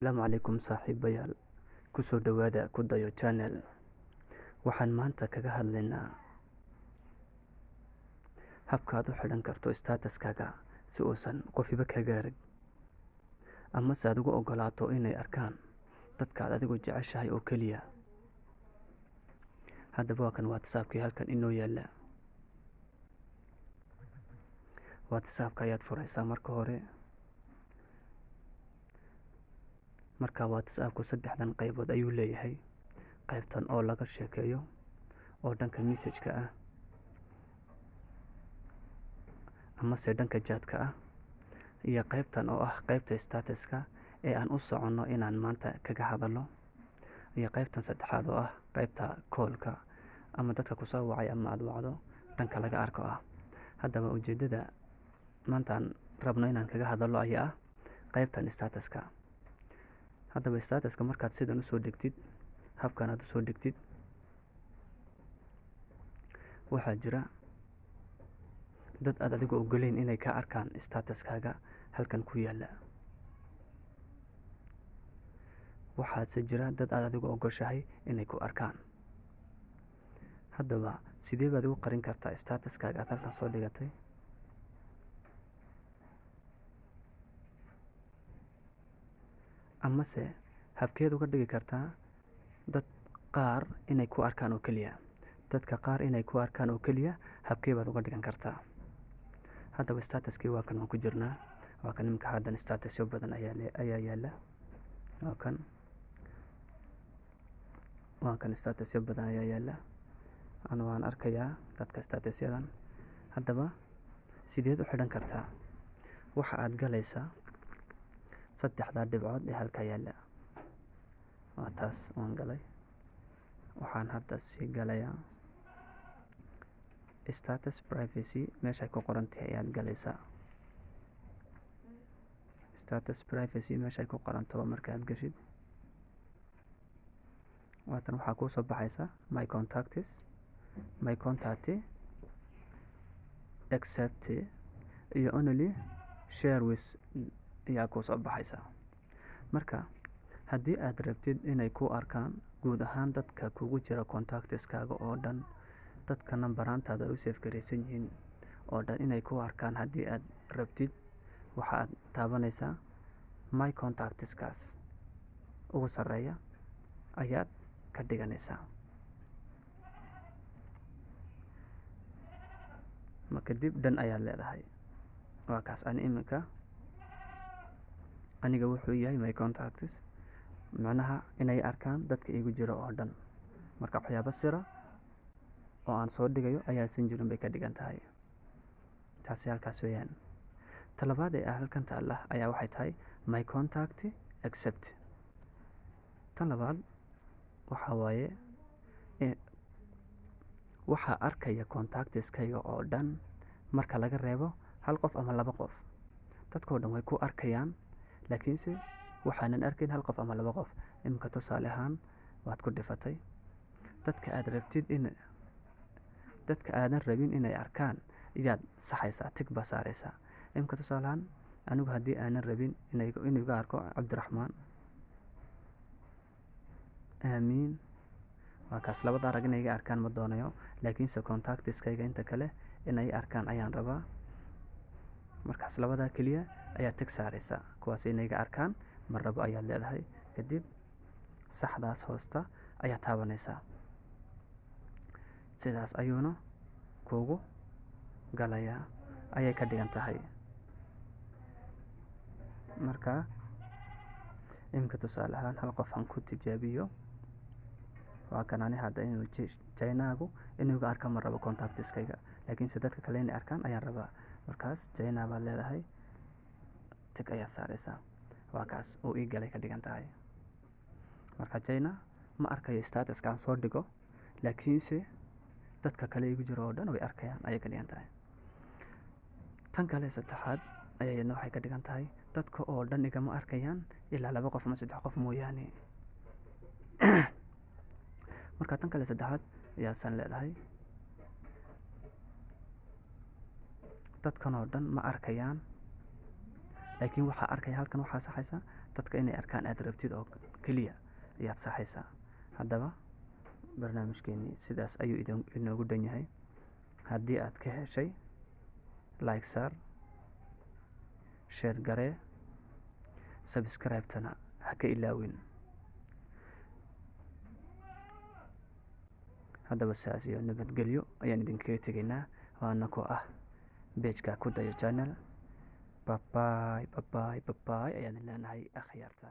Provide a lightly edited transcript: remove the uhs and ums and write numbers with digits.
Asalaamu calaykum saaxiibayaal, kusoo dhawaada ku dayo channel. Waxaan maanta kaga hadlaynaa habka aad u xidhan karto statuskaaga si uusan qofiba kaga arag, ama se aad ugu ogolaato inay arkaan dadka aad adigu jeceshahay oo keliya. Haddaba waa kan WhatsApp-kii halkan inoo yaala. WhatsApp-ka ayaad furaysaa marka hore. Marka WhatsApp-ku saddexdan qaybood ayuu leeyahay. qaybtan oo laga sheekeeyo oo dhanka message-ka ah, ama se dhanka chat-ka ah, iyo qaybtan oo ah qaybta statuska ee aan u soconno inaan maanta kaga hadalno, iyo qaybtan saddexaad oo ah qaybta call-ka ama dadka ku soo wacay ama aad wacdo dhanka laga arko ah. Haddaba ujeedada maantaan rabno inaan kaga hadalno ayaa ah qaybtan statuska. Haddaba statuska markaad sidan usoo degtid, habkan aad usoo degtid, waxaa jira dad aad adigu ogoleyn inay ka arkaan statuskaaga halkan ku yaala. Waxaase jira dad aad adigu ogoshahay inay ku arkaan. Haddaba sidee baad ugu qarin kartaa statuskaaga aad halkan soo dhigatay? Ama se habkeed uga dhigi kartaa dad qaar inay ku arkaan oo keliya? Dadka qaar inay ku arkaan oo keliya habkee baad uga dhigan kartaa? Haddaba statuskii waa kan waan ku jirnaa. Waa kan imika haddan statusyo badan ayaa yaala. Waa kan statusyo badan ayaa yaala. Waan arkayaa dadka statusyadan. Haddaba sideed u xidhan kartaa? Waxa aad galaysaa saddexda dhibcood ee halka yaala. Waa taas waan galay. Waxaan hadda sii galayaa status privacy, meeshay ku qoran tahay ayaad galaysaa. Status privacy meeshay ku qoranto markaad gashid, waatan waxaa kuu soo baxaysa my contact, accept iyo only share with ayaa kuu soo baxaysa. Marka haddii aad rabtid inay ku arkaan guud ahaan dadka kugu jira contactskaaga oo dhan, dadka nambaraantaada u save garaysan yihiin oo dhan inay ku arkaan, haddii aad rabtid waxa aad taabanaysaa my contactskaas ugu sarreeya ayaad ka dhiganaysaa. Kadib dhan ayaad leedahay. Waa kaas aniga wuxuu yahay my contacts, macnaha inay arkaan dadka igu jira oo dhan. Marka waxyaabo sira oo aan soo dhigayo ayaa san jirin bay ka dhigan tahay. Taasi halkaas weeyaan. Talabaad ee halkan taalla ayaa waxay tahay my contact accept. Tan labaad waxaa waaye waxaa arkaya contactskayga oo dhan marka laga reebo hal qof ama laba qof. Dadkoo dhan way ku arkayaan, laakiinse waxaanan arkayn hal qof ama laba qof. Imika tusaale ahaan waad ku dhifatay dadka aadan rabin inay arkaan iyaad saxaysaa, tig baa saaraysaa. Imika tusaale ahaan anigu haddii aanan rabin inuu iga arko Cabdiraxmaan Aamiin, waa kaas labada arag inay iga arkaan ma doonayo, laakiinse contactskayga inta kale inay arkaan ayaan rabaa. Markaas labadaa keliya ayaad tig saaraysaa, kuwaas inay iga arkaan ma rabo ayaad leedahay. Kadib saxdaas hoosta ayaad taabanaysaa. Sidaas ayuuna kuugu galayaa ayay ka dhigan tahay. Marka imika tusaale ahaan hal qof aan ku tijaabiyo. Waa kan ani hadda inuu Jaynaagu inuu iga arka ma rabo contactskayga, laakiinse dadka kale inay arkaan ayaan rabaa. Markaas Jaynaa baad leedahay, tig ayaad saaraysaa. Waa kaas uu ii galay ka dhigan tahay. Marka Jaynaa ma arkayo statuska aan soo dhigo, laakiinse dadka kale igu jiro oo dhan way arkayaan ayay ka dhigan tahay. Tan kale saddexaad ayayna waxay ka dhigan tahay dadka oo dhan igama arkayaan ilaa laba qof ama saddex qof mooyaane. Marka tan kale saddexaad ayaasan leedahay dadkan oo dhan ma arkayaan, laakiin waxaa arkaya halkan waxaa saxaysa dadka inay arkaan aad rabtid oo keliya ayaad saxaysaa. Haddaba barnaamijkeennii sidaas ayuu inoogu dhan yahay. Haddii aad ka heshay, like saar, share garee, subscribe-tana ha ka ilaawin. haddaba sidaas iyo nabadgelyo ayaan idinkaga tegaynaa. waana ku ah page-ka ku dayo channel. Bye bye ayaan leenahay akhyaarta.